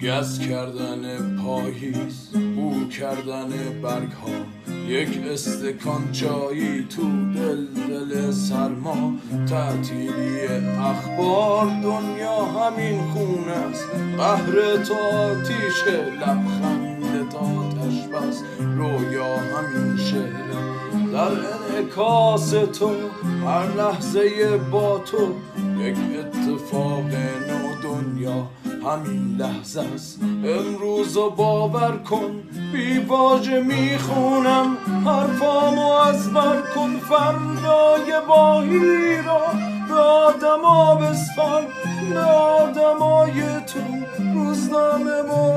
گز کردن پاییز، بو کردن برگ ها، یک استکان چایی تو دل سرما، تعطیلی اخبار، دنیا همین خونه است، قهر تا آتیش، لبخند تا آتش بس، رویا همین شعره در انعکاس تو، هر لحظه با تو یک اتفاق نو، دنیا همین لحظه است، امروزو باور کن، بی واژه میخونم حرفامو از بر کن، فردای باهی را به آدما بسپار، به آدمای تو روزنامه و